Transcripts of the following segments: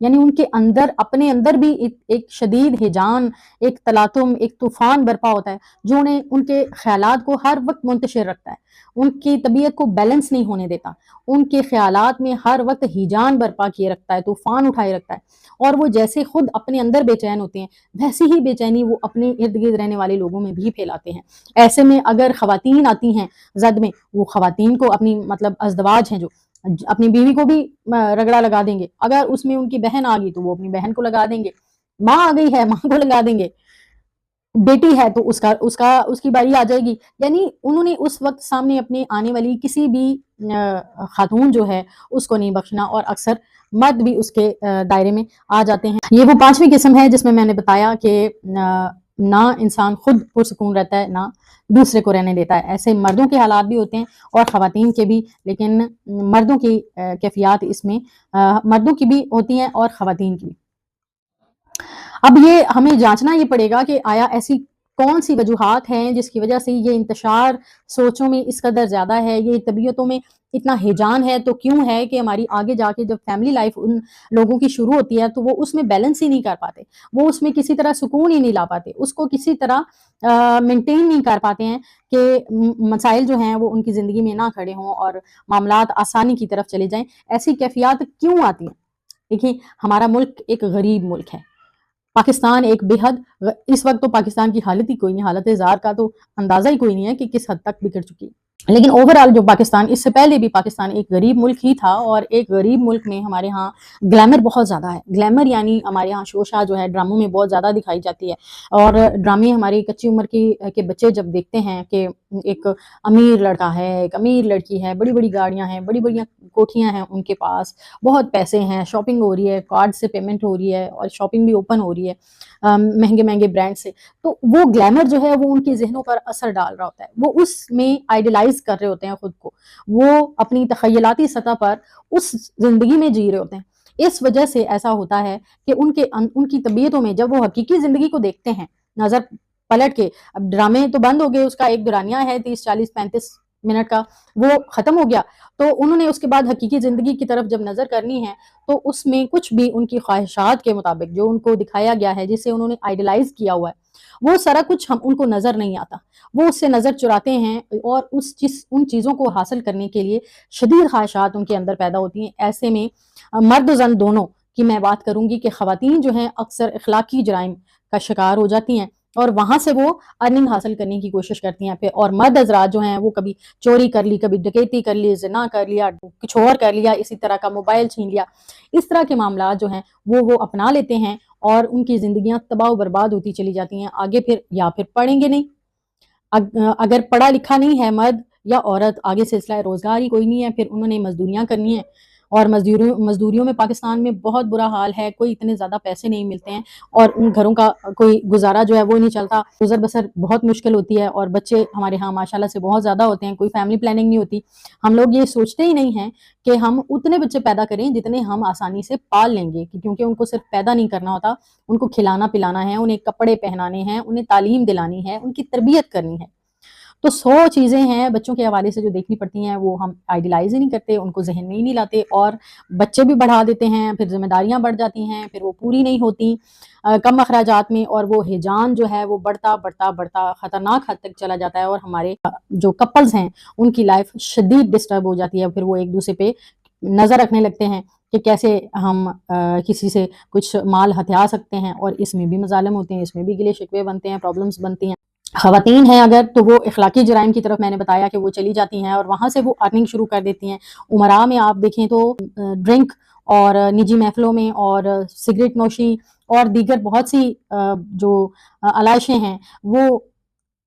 یعنی ان کے اندر اپنے اندر بھی ایک شدید ہیجان، ایک تلاطم، ایک طوفان برپا ہوتا ہے جو انہیں ان کے خیالات کو ہر وقت منتشر رکھتا ہے، ان کی طبیعت کو بیلنس نہیں ہونے دیتا، ان کے خیالات میں ہر وقت ہیجان برپا کیے رکھتا ہے، طوفان اٹھائے رکھتا ہے، اور وہ جیسے خود اپنے اندر بے چین ہوتے ہیں ویسے ہی بے چینی وہ اپنے ارد گرد رہنے والے لوگوں میں بھی پھیلاتے ہیں۔ ایسے میں اگر خواتین آتی ہیں زد میں، وہ خواتین کو اپنی مطلب ازدواج ہیں جو اپنی بیوی کو بھی رگڑا لگا دیں گے، اگر اس میں ان کی بہن آ گئی تو وہ اپنی بہن کو لگا دیں گے، ماں آ گئی ہے ماں کو لگا دیں گے، بیٹی ہے تو اس کی باری آ جائے گی۔ یعنی انہوں نے اس وقت سامنے اپنے آنے والی کسی بھی خاتون جو ہے اس کو نہیں بخشنا، اور اکثر مرد بھی اس کے دائرے میں آ جاتے ہیں۔ یہ وہ پانچویں قسم ہے جس میں نے بتایا کہ نہ انسان خود پرسکون رہتا ہے نہ دوسرے کو رہنے دیتا ہے۔ ایسے مردوں کے حالات بھی ہوتے ہیں اور خواتین کے بھی، لیکن مردوں کی کیفیات اس میں مردوں کی بھی ہوتی ہیں اور خواتین کی بھی۔ اب یہ ہمیں جانچنا یہ پڑے گا کہ آیا ایسی کون سی وجوہات ہیں جس کی وجہ سے یہ انتشار سوچوں میں اس قدر زیادہ ہے، یہ طبیعتوں میں اتنا ہیجان ہے، تو کیوں ہے کہ ہماری آگے جا کے جب فیملی لائف ان لوگوں کی شروع ہوتی ہے تو وہ اس میں بیلنس ہی نہیں کر پاتے، وہ اس میں کسی طرح سکون ہی نہیں لا پاتے، اس کو کسی طرح مینٹین نہیں کر پاتے ہیں کہ مسائل جو ہیں وہ ان کی زندگی میں نہ کھڑے ہوں اور معاملات آسانی کی طرف چلے جائیں۔ ایسی کیفیات کیوں آتی ہیں؟ دیکھیں، ہمارا ملک ایک غریب ملک ہے، پاکستان ایک بے حد اس وقت تو پاکستان کی حالت ہی کوئی نہیں، حالت زار کا تو اندازہ ہی کوئی نہیں ہے کہ کس حد تک بگڑ چکی ہے، لیکن اوورآل جو پاکستان، اس سے پہلے بھی پاکستان ایک غریب ملک ہی تھا، اور ایک غریب ملک میں ہمارے ہاں گلیمر بہت زیادہ ہے۔ گلیمر یعنی ہمارے ہاں شوشا جو ہے ڈراموں میں بہت زیادہ دکھائی جاتی ہے، اور ڈرامے ہماری کچی عمر کے بچے جب دیکھتے ہیں کہ ایک امیر لڑکا ہے، ایک امیر لڑکی ہے، بڑی بڑی گاڑیاں ہیں، بڑی بڑی کوٹھیاں ہیں ان کے پاس، بہت پیسے ہیں، شاپنگ ہو رہی ہے، کارڈ سے پیمنٹ ہو رہی ہے اور شاپنگ بھی اوپن ہو رہی ہے مہنگے مہنگے برانڈ سے، تو وہ گلیمر جو ہے وہ ان کے ذہنوں پر اثر ڈال رہا ہوتا ہے، وہ اس میں آئیڈیلائز کر رہے ہوتے ہیں خود کو، وہ اپنی تخیلاتی سطح پر اس زندگی میں جی رہے ہوتے ہیں۔ اس وجہ سے ایسا ہوتا ہے کہ ان کی طبیعتوں میں جب وہ حقیقی زندگی کو دیکھتے ہیں نظر پلٹ کے، اب ڈرامے تو بند ہو گئے، اس کا ایک دورانیہ ہے 30 40 35 منٹ کا، وہ ختم ہو گیا، تو انہوں نے اس کے بعد حقیقی زندگی کی طرف جب نظر کرنی ہے تو اس میں کچھ بھی ان کی خواہشات کے مطابق جو ان کو دکھایا گیا ہے، جسے انہوں نے آئیڈیلائز کیا ہوا ہے، وہ سارا کچھ ان کو نظر نہیں آتا، وہ اس سے نظر چراتے ہیں اور ان چیزوں کو حاصل کرنے کے لیے شدید خواہشات ان کے اندر پیدا ہوتی ہیں۔ ایسے میں مرد و زن دونوں کی میں بات کروں گی کہ خواتین جو ہیں اکثر اخلاقی جرائم کا شکار ہو جاتی ہیں اور وہاں سے وہ ارننگ حاصل کرنے کی کوشش کرتی ہیں پھر، اور مرد حضرات جو ہیں وہ کبھی چوری کر لی، کبھی ڈکیتی کر لی، زنا کر لیا، کچھ اور کر لیا، اسی طرح کا موبائل چھین لیا، اس طرح کے معاملات جو ہیں وہ اپنا لیتے ہیں اور ان کی زندگیاں تباہ و برباد ہوتی چلی جاتی ہیں۔ آگے پھر یا پھر پڑھیں گے نہیں، اگر پڑھا لکھا نہیں ہے مرد یا عورت، آگے سلسلہ روزگار ہی کوئی نہیں ہے، پھر انہوں نے مزدوریاں کرنی ہیں، اور مزدوریوں میں پاکستان میں بہت برا حال ہے، کوئی اتنے زیادہ پیسے نہیں ملتے ہیں اور ان گھروں کا کوئی گزارا جو ہے وہ نہیں چلتا، گزر بسر بہت مشکل ہوتی ہے، اور بچے ہمارے ہاں ماشاءاللہ سے بہت زیادہ ہوتے ہیں، کوئی فیملی پلاننگ نہیں ہوتی، ہم لوگ یہ سوچتے ہی نہیں ہیں کہ ہم اتنے بچے پیدا کریں جتنے ہم آسانی سے پال لیں گے، کیونکہ ان کو صرف پیدا نہیں کرنا ہوتا، ان کو کھلانا پلانا ہے، انہیں کپڑے پہنانے ہیں، انہیں تعلیم دلانی ہے، ان کی تربیت کرنی ہے۔ تو 100 چیزیں ہیں بچوں کے حوالے سے جو دیکھنی پڑتی ہیں، وہ ہم آئیڈیلائز ہی نہیں کرتے، ان کو ذہن میں ہی نہیں لاتے، اور بچے بھی بڑھا دیتے ہیں، پھر ذمہ داریاں بڑھ جاتی ہیں، پھر وہ پوری نہیں ہوتی کم اخراجات میں، اور وہ ہیجان جو ہے وہ بڑھتا بڑھتا بڑھتا خطرناک حد تک چلا جاتا ہے، اور ہمارے جو کپلز ہیں ان کی لائف شدید ڈسٹرب ہو جاتی ہے، پھر وہ ایک دوسرے پہ نظر رکھنے لگتے ہیں کہ کیسے ہم کسی سے کچھ مال ہتھیا سکتے ہیں، اور اس میں بھی مظالم ہوتے ہیں، اس میں بھی گلے شکوے بنتے ہیں، پرابلمز بنتی ہیں۔ خواتین ہیں اگر تو وہ اخلاقی جرائم کی طرف میں نے بتایا کہ وہ چلی جاتی ہیں اور وہاں سے وہ ارننگ شروع کر دیتی ہیں۔ امراء میں آپ دیکھیں تو ڈرنک اور نجی محفلوں میں اور سگریٹ نوشی اور دیگر بہت سی جو علائشیں ہیں وہ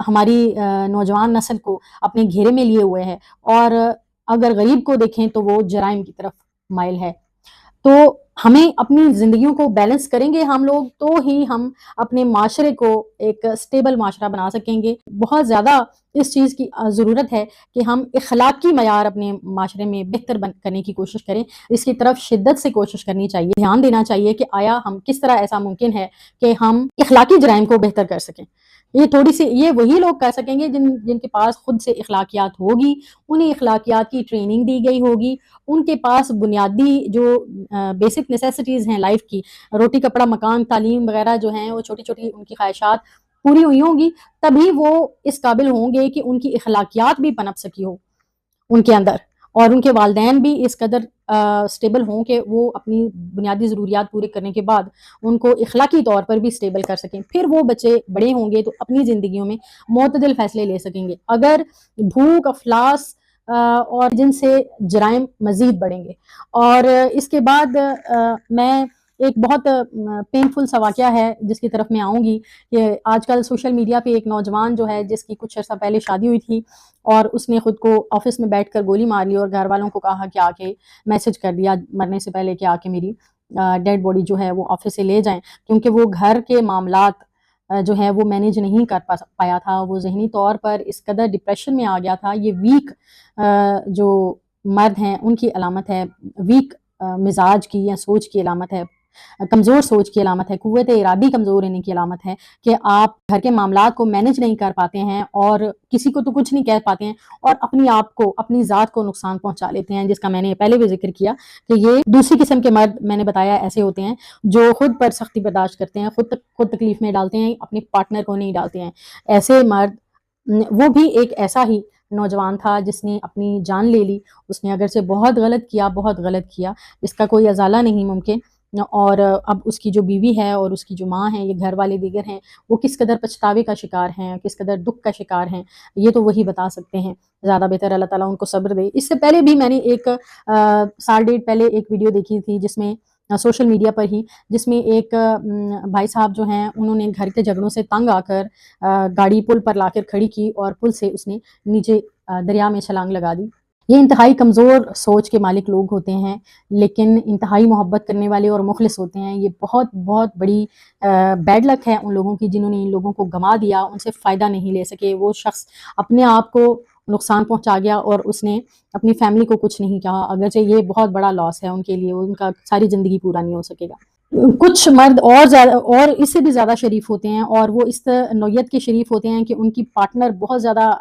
ہماری نوجوان نسل کو اپنے گھیرے میں لیے ہوئے ہے، اور اگر غریب کو دیکھیں تو وہ جرائم کی طرف مائل ہے۔ تو ہمیں اپنی زندگیوں کو بیلنس کریں گے ہم لوگ تو ہی ہم اپنے معاشرے کو ایک سٹیبل معاشرہ بنا سکیں گے۔ بہت زیادہ اس چیز کی ضرورت ہے کہ ہم اخلاقی معیار اپنے معاشرے میں بہتر کرنے کی کوشش کریں، اس کی طرف شدت سے کوشش کرنی چاہیے، دھیان دینا چاہیے کہ آیا ہم کس طرح ایسا ممکن ہے کہ ہم اخلاقی جرائم کو بہتر کر سکیں۔ یہ تھوڑی سی یہ وہی لوگ کر سکیں گے جن کے پاس خود سے اخلاقیات ہوگی، انہیں اخلاقیات کی ٹریننگ دی گئی ہوگی، ان کے پاس بنیادی جو بیسک نیسیسٹیز ہیں لائف کی، روٹی کپڑا مکان تعلیم وغیرہ جو ہیں وہ چھوٹی چھوٹی ان کی خواہشات پوری ہوئی ہوں گی، تبھی وہ اس قابل ہوں گے کہ ان کی اخلاقیات بھی پنپ سکی ہو ان کے اندر، اور ان کے والدین بھی اس قدر سٹیبل ہوں کہ وہ اپنی بنیادی ضروریات پورے کرنے کے بعد ان کو اخلاقی طور پر بھی سٹیبل کر سکیں. پھر وہ بچے بڑے ہوں گے تو اپنی زندگیوں میں معتدل فیصلے لے سکیں گے. اگر بھوک افلاس اور جن سے جرائم مزید بڑھیں گے. اور اس کے بعد میں ایک بہت پینفل سا واقعہ ہے جس کی طرف میں آؤں گی کہ آج کل سوشل میڈیا پہ ایک نوجوان جو ہے جس کی کچھ عرصہ پہلے شادی ہوئی تھی اور اس نے خود کو آفس میں بیٹھ کر گولی مار لی اور گھر والوں کو کہا کہ آ کے میسج کر دیا مرنے سے پہلے کہ آ کے میری ڈیڈ باڈی جو ہے وہ آفس سے لے جائیں، کیونکہ وہ گھر کے معاملات جو ہے وہ مینیج نہیں کر پایا تھا. وہ ذہنی طور پر اس قدر ڈپریشن میں آ گیا تھا. یہ ویک جو مرد ہیں ان کی علامت ہے، ویک مزاج کی یا سوچ کی علامت ہے، کمزور سوچ کی علامت ہے، قوت ارادی کمزور ہونے کی علامت ہے کہ آپ گھر کے معاملات کو مینیج نہیں کر پاتے ہیں اور کسی کو تو کچھ نہیں کہہ پاتے ہیں اور اپنی آپ کو اپنی ذات کو نقصان پہنچا لیتے ہیں، جس کا میں نے پہلے بھی ذکر کیا کہ یہ دوسری قسم کے مرد میں نے بتایا ایسے ہوتے ہیں جو خود پر سختی برداشت کرتے ہیں، خود تکلیف میں ڈالتے ہیں، اپنے پارٹنر کو نہیں ڈالتے ہیں. ایسے مرد وہ بھی ایک ایسا ہی نوجوان تھا جس نے اپنی جان لے لی. اس نے اگر سے بہت غلط کیا اس کا کوئی ازالہ نہیں ممکن. اور اب اس کی جو بیوی ہے اور اس کی جو ماں ہے، یہ گھر والے دیگر ہیں، وہ کس قدر پچھتاوے کا شکار ہیں، کس قدر دکھ کا شکار ہیں، یہ تو وہی بتا سکتے ہیں. زیادہ بہتر اللہ تعالیٰ ان کو صبر دے. اس سے پہلے بھی میں نے ایک سال ڈیڑھ پہلے ایک ویڈیو دیکھی تھی جس میں سوشل میڈیا پر ہی، جس میں ایک بھائی صاحب جو ہیں انہوں نے گھر کے جھگڑوں سے تنگ آ کر گاڑی پل پر لا کر کھڑی کی اور پل سے اس نے نیچے دریا میں چھلانگ لگا دی. یہ انتہائی کمزور سوچ کے مالک لوگ ہوتے ہیں لیکن انتہائی محبت کرنے والے اور مخلص ہوتے ہیں. یہ بہت بہت بڑی بیڈ لک ہے ان لوگوں کی جنہوں نے ان لوگوں کو گنوا دیا، ان سے فائدہ نہیں لے سکے. وہ شخص اپنے آپ کو نقصان پہنچا گیا اور اس نے اپنی فیملی کو کچھ نہیں کہا، اگرچہ یہ بہت بڑا لاس ہے ان کے لیے، ان کا ساری زندگی پورا نہیں ہو سکے گا. کچھ مرد اور زیادہ اور اس سے بھی زیادہ شریف ہوتے ہیں اور وہ اس نوعیت کے شریف ہوتے ہیں کہ ان کی پارٹنر بہت زیادہ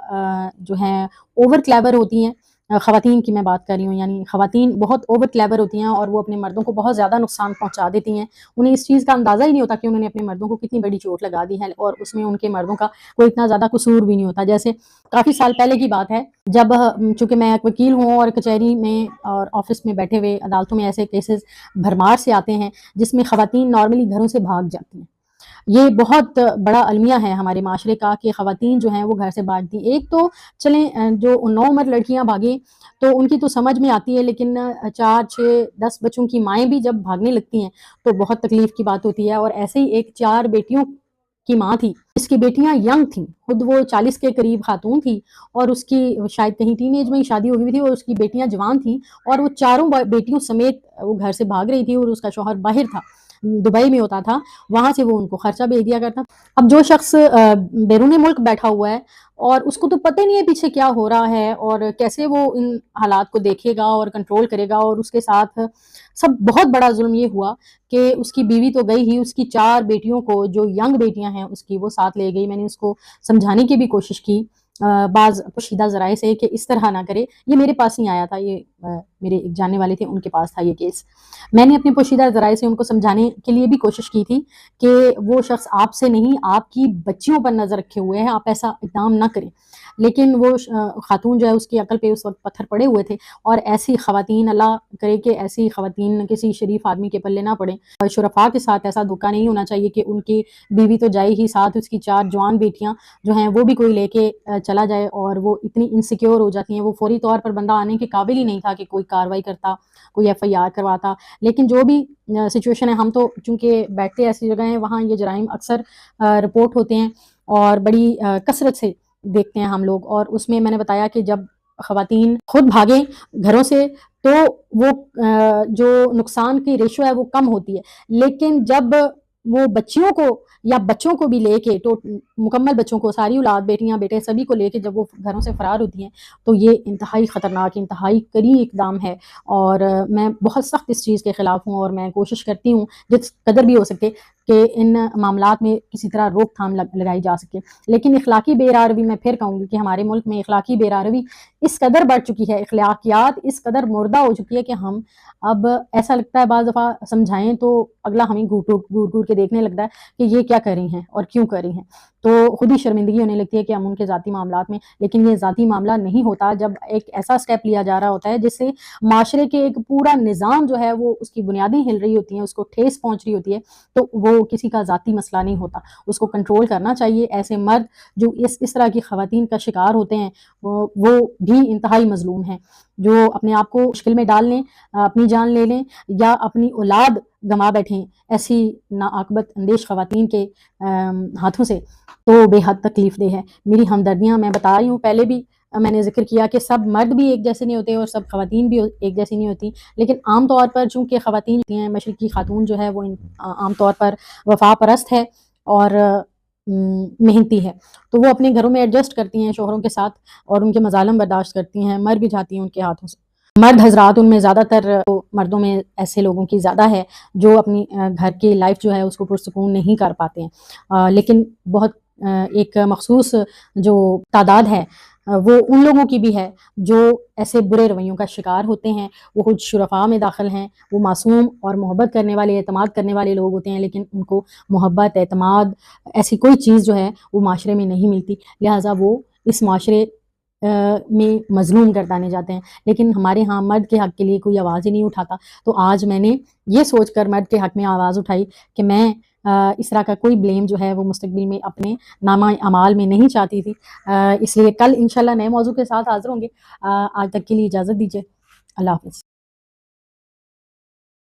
جو ہیں اوور کلیور ہوتی ہیں. خواتین کی میں بات کر رہی ہوں، یعنی خواتین بہت اوور کلیور ہوتی ہیں اور وہ اپنے مردوں کو بہت زیادہ نقصان پہنچا دیتی ہیں. انہیں اس چیز کا اندازہ ہی نہیں ہوتا کہ انہوں نے اپنے مردوں کو کتنی بڑی چوٹ لگا دی ہے اور اس میں ان کے مردوں کا کوئی اتنا زیادہ قصور بھی نہیں ہوتا. جیسے کافی سال پہلے کی بات ہے جب چونکہ میں ایک وکیل ہوں اور کچہری میں اور آفس میں بیٹھے ہوئے عدالتوں میں ایسے کیسز بھرمار سے آتے ہیں جس میں خواتین نارملی گھروں سے بھاگ جاتی ہیں. یہ بہت بڑا المیہ ہے ہمارے معاشرے کا کہ خواتین جو ہیں وہ گھر سے بھاگتی ہیں. ایک تو چلیں جو نوعمر لڑکیاں بھاگیں تو ان کی تو سمجھ میں آتی ہے، لیکن 4 6 10 بچوں کی مائیں بھی جب بھاگنے لگتی ہیں تو بہت تکلیف کی بات ہوتی ہے. اور ایسے ہی ایک 4 بیٹیوں کی ماں تھی، اس کی بیٹیاں ینگ تھیں، خود وہ 40 کے قریب خاتون تھی اور اس کی شاید کہیں ٹین ایج میں ہی شادی ہو گئی تھی اور اس کی بیٹیاں جوان تھیں اور وہ چاروں بیٹیوں سمیت وہ گھر سے بھاگ رہی تھی اور اس کا شوہر باہر تھا، دبئی میں ہوتا تھا، وہاں سے وہ ان کو خرچہ بھیج دیا کرتا. اب جو شخص بیرون ملک بیٹھا ہوا ہے اور اس کو تو پتہ نہیں ہے پیچھے کیا ہو رہا ہے اور کیسے وہ ان حالات کو دیکھے گا اور کنٹرول کرے گا، اور اس کے ساتھ سب بہت بڑا ظلم یہ ہوا کہ اس کی بیوی تو گئی ہی، اس کی 4 بیٹیوں کو جو ینگ بیٹیاں ہیں اس کی وہ ساتھ لے گئی. میں نے اس کو سمجھانے کی بھی کوشش کی بعض پوشیدہ ذرائع سے کہ اس طرح نہ کرے. یہ میرے پاس نہیں آیا تھا، یہ میرے ایک جاننے والے تھے ان کے پاس تھا یہ کیس. میں نے اپنے پوشیدہ ذرائع سے ان کو سمجھانے کے لیے بھی کوشش کی تھی کہ وہ شخص آپ سے نہیں آپ کی بچیوں پر نظر رکھے ہوئے ہیں، آپ ایسا اقدام نہ کریں. لیکن وہ خاتون جو ہے اس کی عقل پہ اس وقت پتھر پڑے ہوئے تھے اور ایسی خواتین، اللہ کرے کہ ایسی خواتین کسی شریف آدمی کے پلے نہ پڑیں. شرفاء کے ساتھ ایسا دھوکہ نہیں ہونا چاہیے کہ ان کی بیوی تو جائے ہی، ساتھ اس کی 4 جوان بیٹیاں جو ہیں وہ بھی کوئی لے کے چلا جائے اور وہ اتنی انسیکیور ہو جاتی ہیں. وہ فوری طور پر بندہ آنے کے قابل ہی نہیں تھا کہ کوئی کاروائی کرتا، کوئی FIR کرواتا. لیکن جو بھی سچویشن ہے، ہم تو چونکہ بیٹھتے ایسی جگہ ہیں وہاں یہ جرائم اکثر رپورٹ ہوتے ہیں اور بڑی کثرت سے دیکھتے ہیں ہم لوگ. اور اس میں نے بتایا کہ جب خواتین خود بھاگیں گھروں سے تو وہ جو نقصان کی ریشو ہے وہ کم ہوتی ہے، لیکن جب وہ بچیوں کو یا بچوں کو بھی لے کے، تو مکمل بچوں کو، ساری اولاد، بیٹیاں بیٹے سبھی کو لے کے جب وہ گھروں سے فرار ہوتی ہیں تو یہ انتہائی خطرناک، انتہائی کڑی اقدام ہے. اور میں بہت سخت اس چیز کے خلاف ہوں اور میں کوشش کرتی ہوں جس قدر بھی ہو سکے کہ ان معاملات میں کسی طرح روک تھام لگائی جا سکے۔ لیکن اخلاقی بے راروی، میں پھر کہوں گی کہ ہمارے ملک میں اخلاقی بے راروی اس قدر بڑھ چکی ہے، اخلاقیات اس قدر مردہ ہو چکی ہے کہ ہم اب ایسا لگتا ہے بعض دفعہ سمجھائیں تو اگلا ہمیں گھور کے دیکھنے لگتا ہے کہ یہ کیا کر رہی ہیں اور کیوں کر رہی ہیں، تو خود ہی شرمندگی ہونے لگتی ہے کہ ہم ان کے ذاتی معاملات میں، لیکن یہ ذاتی معاملہ نہیں ہوتا جب ایک ایسا سٹیپ لیا جا رہا ہوتا ہے جس سے معاشرے کے ایک پورا نظام جو ہے وہ اس کی بنیادیں ہل رہی ہوتی ہیں، اس کو ٹھیس پہنچ رہی ہوتی ہے، تو وہ کسی کا ذاتی مسئلہ نہیں ہوتا، اس کو کنٹرول کرنا چاہیے۔ ایسے مرد جو اس طرح کی خواتین کا شکار ہوتے ہیں وہ بھی انتہائی مظلوم ہیں، جو اپنے آپ کو مشکل میں ڈال لیں، اپنی جان لے لیں یا اپنی اولاد گنوا بیٹھیں ایسی ناعاقبت اندیش خواتین کے ہاتھوں سے، تو بے حد تکلیف دہ ہے۔ میری ہمدردیاں، میں بتا رہی ہوں، پہلے بھی میں نے ذکر کیا کہ سب مرد بھی ایک جیسے نہیں ہوتے اور سب خواتین بھی ایک جیسی نہیں ہوتی، لیکن عام طور پر چونکہ خواتین ہوتی ہیں، مشرقی خاتون جو ہے وہ عام طور پر وفا پرست ہے اور محنتی ہے، تو وہ اپنے گھروں میں ایڈجسٹ کرتی ہیں شوہروں کے ساتھ اور ان کے مظالم برداشت کرتی ہیں، مر بھی جاتی ہیں ان کے ہاتھوں سے۔ مرد حضرات، ان میں زیادہ تر مردوں میں ایسے لوگوں کی زیادہ ہے جو اپنی گھر کی لائف جو ہے اس کو پرسکون نہیں کر پاتے ہیں، لیکن بہت ایک مخصوص جو تعداد ہے وہ ان لوگوں کی بھی ہے جو ایسے برے رویوں کا شکار ہوتے ہیں، وہ خود شرفاء میں داخل ہیں، وہ معصوم اور محبت کرنے والے، اعتماد کرنے والے لوگ ہوتے ہیں، لیکن ان کو محبت، اعتماد ایسی کوئی چیز جو ہے وہ معاشرے میں نہیں ملتی، لہٰذا وہ اس معاشرے میں مظلوم گردانے جاتے ہیں۔ لیکن ہمارے ہاں مرد کے حق کے لیے کوئی آواز ہی نہیں اٹھاتا، تو آج میں نے یہ سوچ کر مرد کے حق میں آواز اٹھائی کہ میں اس طرح کا کوئی بلیم جو ہے وہ مستقبل میں اپنے نامہ اعمال میں نہیں چاہتی تھی، اس لیے کل انشاءاللہ نئے موضوع کے ساتھ حاضر ہوں گے۔ آج تک کے لیے اجازت دیجیے، اللہ حافظ۔